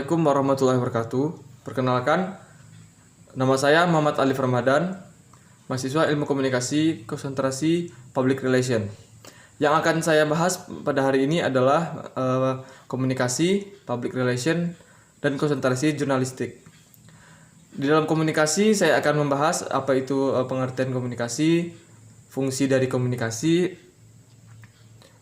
Assalamualaikum warahmatullahi wabarakatuh. Perkenalkan, nama saya Muhammad Alif Ramadan, mahasiswa Ilmu Komunikasi, konsentrasi Public Relation. Yang akan saya bahas pada hari ini adalah komunikasi, public relation, dan konsentrasi jurnalistik. Di dalam komunikasi, saya akan membahas apa itu pengertian komunikasi, fungsi dari komunikasi,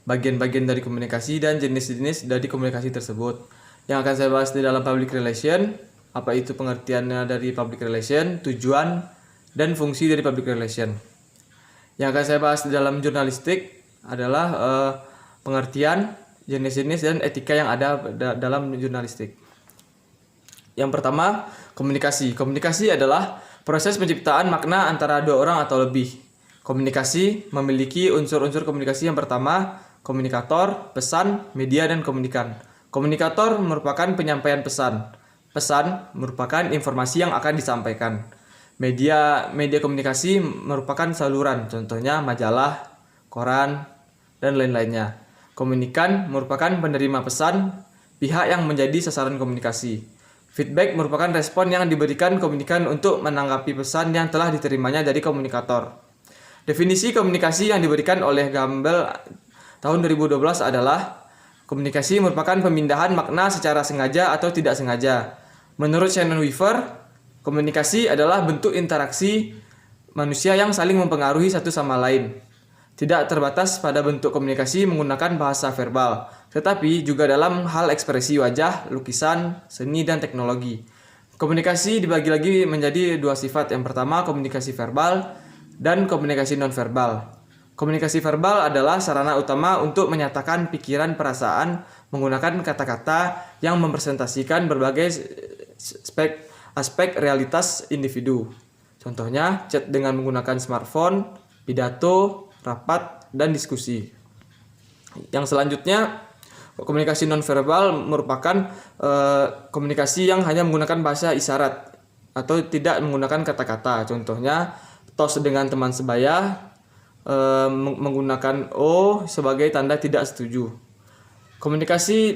bagian-bagian dari komunikasi, dan jenis-jenis dari komunikasi tersebut. Yang akan saya bahas di dalam public relation, apa itu pengertiannya dari public relation, tujuan, dan fungsi dari public relation. Yang akan saya bahas di dalam jurnalistik adalah pengertian, jenis-jenis, dan etika yang ada dalam jurnalistik. Yang pertama, komunikasi. Komunikasi adalah proses penciptaan makna antara dua orang atau lebih. Komunikasi memiliki unsur-unsur komunikasi. Yang pertama, komunikator, pesan, media, dan komunikan. Komunikator merupakan penyampaian pesan. Pesan merupakan informasi yang akan disampaikan. Media komunikasi merupakan saluran, contohnya majalah, koran, dan lain-lainnya. Komunikan merupakan penerima pesan, pihak yang menjadi sasaran komunikasi. Feedback merupakan respon yang diberikan komunikan untuk menanggapi pesan yang telah diterimanya dari komunikator. Definisi komunikasi yang diberikan oleh Gamble tahun 2012 adalah komunikasi merupakan pemindahan makna secara sengaja atau tidak sengaja. Menurut Shannon Weaver, komunikasi adalah bentuk interaksi manusia yang saling mempengaruhi satu sama lain. Tidak terbatas pada bentuk komunikasi menggunakan bahasa verbal, tetapi juga dalam hal ekspresi wajah, lukisan, seni, dan teknologi. Komunikasi dibagi lagi menjadi dua sifat. Yang pertama, komunikasi verbal dan komunikasi non-verbal. Komunikasi verbal adalah sarana utama untuk menyatakan pikiran, perasaan, menggunakan kata-kata yang mempresentasikan berbagai aspek realitas individu. Contohnya, chat dengan menggunakan smartphone, pidato, rapat, dan diskusi. Yang selanjutnya, komunikasi nonverbal merupakan komunikasi yang hanya menggunakan bahasa isyarat atau tidak menggunakan kata-kata. Contohnya, tos dengan teman sebaya, menggunakan O sebagai tanda tidak setuju. Komunikasi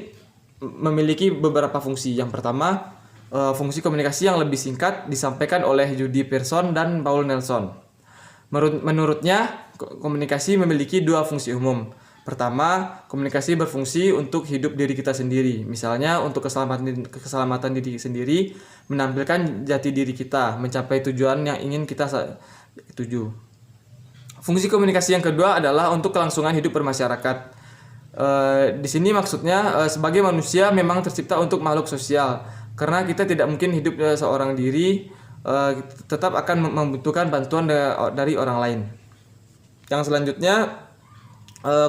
memiliki beberapa fungsi. Yang pertama, fungsi komunikasi yang lebih singkat disampaikan oleh Judy Pearson dan Paul Nelson. Menurutnya, komunikasi memiliki dua fungsi umum. Pertama, komunikasi berfungsi untuk hidup diri kita sendiri. Misalnya, untuk keselamatan diri sendiri, menampilkan jati diri kita, mencapai tujuan yang ingin kita tuju. Fungsi komunikasi yang kedua adalah untuk kelangsungan hidup bermasyarakat. Di sini maksudnya sebagai manusia memang tercipta untuk makhluk sosial. Karena kita tidak mungkin hidup seorang diri, tetap akan membutuhkan bantuan dari orang lain. Yang selanjutnya,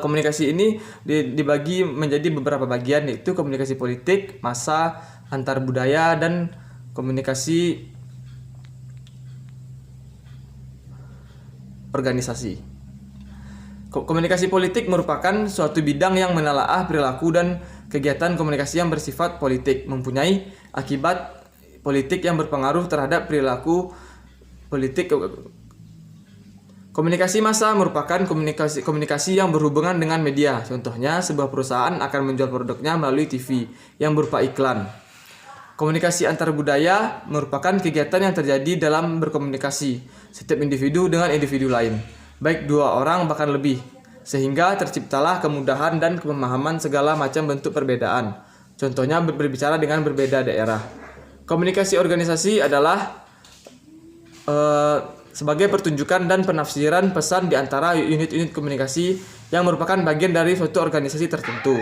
komunikasi ini dibagi menjadi beberapa bagian, yaitu komunikasi politik, massa, antar budaya, dan komunikasi organisasi. Komunikasi politik merupakan suatu bidang yang menelaah perilaku dan kegiatan komunikasi yang bersifat politik, mempunyai akibat politik yang berpengaruh terhadap perilaku politik. Komunikasi massa merupakan komunikasi yang berhubungan dengan media. Contohnya, sebuah perusahaan akan menjual produknya melalui TV yang berupa iklan. Komunikasi antar budaya merupakan kegiatan yang terjadi dalam berkomunikasi setiap individu dengan individu lain, baik dua orang bahkan lebih, sehingga terciptalah kemudahan dan pemahaman segala macam bentuk perbedaan. Contohnya, berbicara dengan berbeda daerah. Komunikasi organisasi adalah sebagai pertunjukan dan penafsiran pesan di antara unit-unit komunikasi yang merupakan bagian dari suatu organisasi tertentu.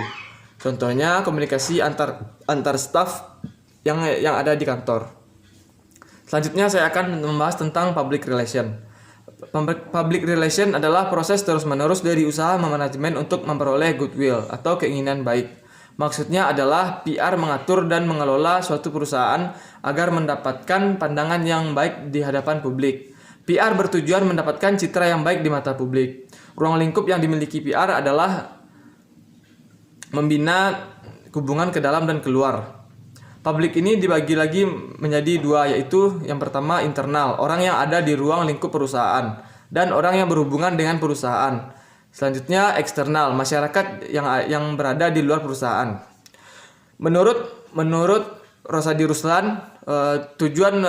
Contohnya, komunikasi antar staf yang ada di kantor. Selanjutnya saya akan membahas tentang public relation. Public relation adalah proses terus-menerus dari usaha manajemen untuk memperoleh goodwill atau keinginan baik. Maksudnya adalah PR mengatur dan mengelola suatu perusahaan agar mendapatkan pandangan yang baik di hadapan publik. PR bertujuan mendapatkan citra yang baik di mata publik. Ruang lingkup yang dimiliki PR adalah membina hubungan ke dalam dan keluar. Publik ini dibagi lagi menjadi dua, yaitu yang pertama internal, orang yang ada di ruang lingkup perusahaan, dan orang yang berhubungan dengan perusahaan. Selanjutnya eksternal, masyarakat yang berada di luar perusahaan. Menurut Rosadi Ruslan. Tujuan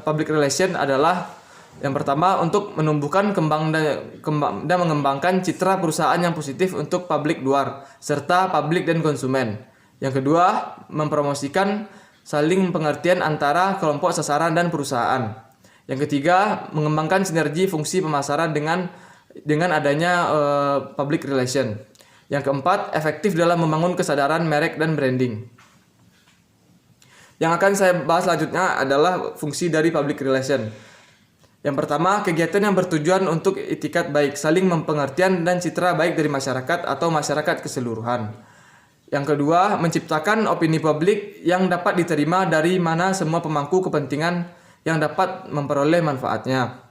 public relation adalah yang pertama untuk menumbuhkan dan mengembangkan citra perusahaan yang positif untuk publik luar serta publik dan konsumen. Yang kedua, mempromosikan saling pengertian antara kelompok sasaran dan perusahaan. Yang ketiga, mengembangkan sinergi fungsi pemasaran dengan adanya public relation. Yang keempat, efektif dalam membangun kesadaran merek dan branding. Yang akan saya bahas selanjutnya adalah fungsi dari public relation. Yang pertama, kegiatan yang bertujuan untuk itikat baik, saling mempengertian dan citra baik dari masyarakat atau masyarakat keseluruhan. Yang kedua, menciptakan opini publik yang dapat diterima dari mana semua pemangku kepentingan yang dapat memperoleh manfaatnya.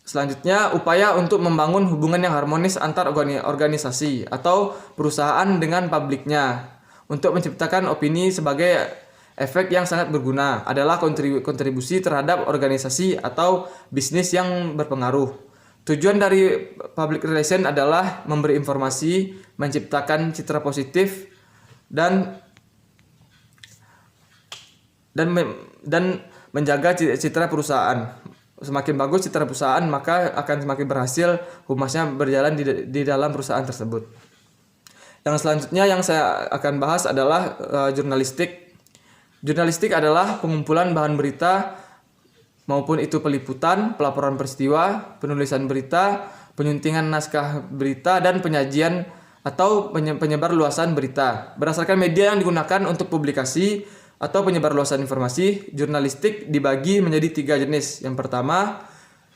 Selanjutnya, upaya untuk membangun hubungan yang harmonis antar organisasi atau perusahaan dengan publiknya untuk menciptakan opini sebagai efek yang sangat berguna adalah kontribusi terhadap organisasi atau bisnis yang berpengaruh. Tujuan dari public relation adalah memberi informasi, menciptakan citra positif, dan menjaga citra perusahaan. Semakin bagus citra perusahaan, maka akan semakin berhasil humasnya berjalan di dalam perusahaan tersebut. Yang selanjutnya yang saya akan bahas adalah jurnalistik. Jurnalistik adalah pengumpulan bahan berita maupun itu peliputan, pelaporan peristiwa, penulisan berita, penyuntingan naskah berita, dan penyajian atau penyebar luasan berita. Berdasarkan media yang digunakan untuk publikasi atau penyebar luasan informasi, jurnalistik dibagi menjadi 3 jenis. Yang pertama,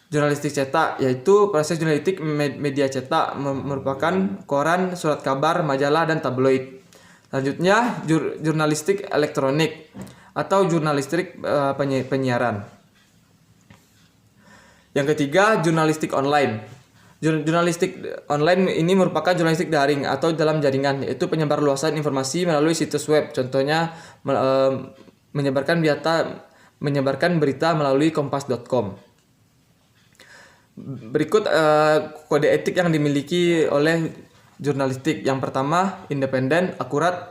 jurnalistik cetak, yaitu proses jurnalistik media cetak merupakan koran, surat kabar, majalah, dan tabloid. Selanjutnya, jurnalistik elektronik atau jurnalistik penyiaran. Yang ketiga, jurnalistik online. Jurnalistik online ini merupakan jurnalistik daring atau dalam jaringan, yaitu penyebar luasan informasi melalui situs web. Contohnya menyebarkan berita melalui kompas.com. Berikut kode etik yang dimiliki oleh jurnalistik. Yang pertama, independen, akurat,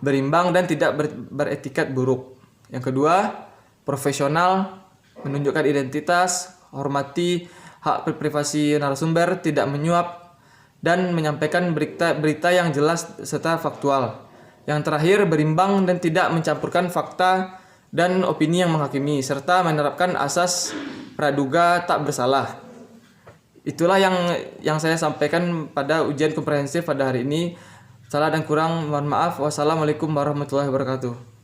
berimbang, dan tidak beretikat buruk. Yang kedua, profesional, menunjukkan identitas, hormati hak privasi narasumber, tidak menyuap, dan menyampaikan berita yang jelas serta faktual. Yang terakhir, berimbang dan tidak mencampurkan fakta dan opini yang menghakimi, serta menerapkan asas praduga tak bersalah. Itulah yang saya sampaikan pada ujian komprehensif pada hari ini. Salah dan kurang mohon maaf. Wassalamualaikum warahmatullahi wabarakatuh.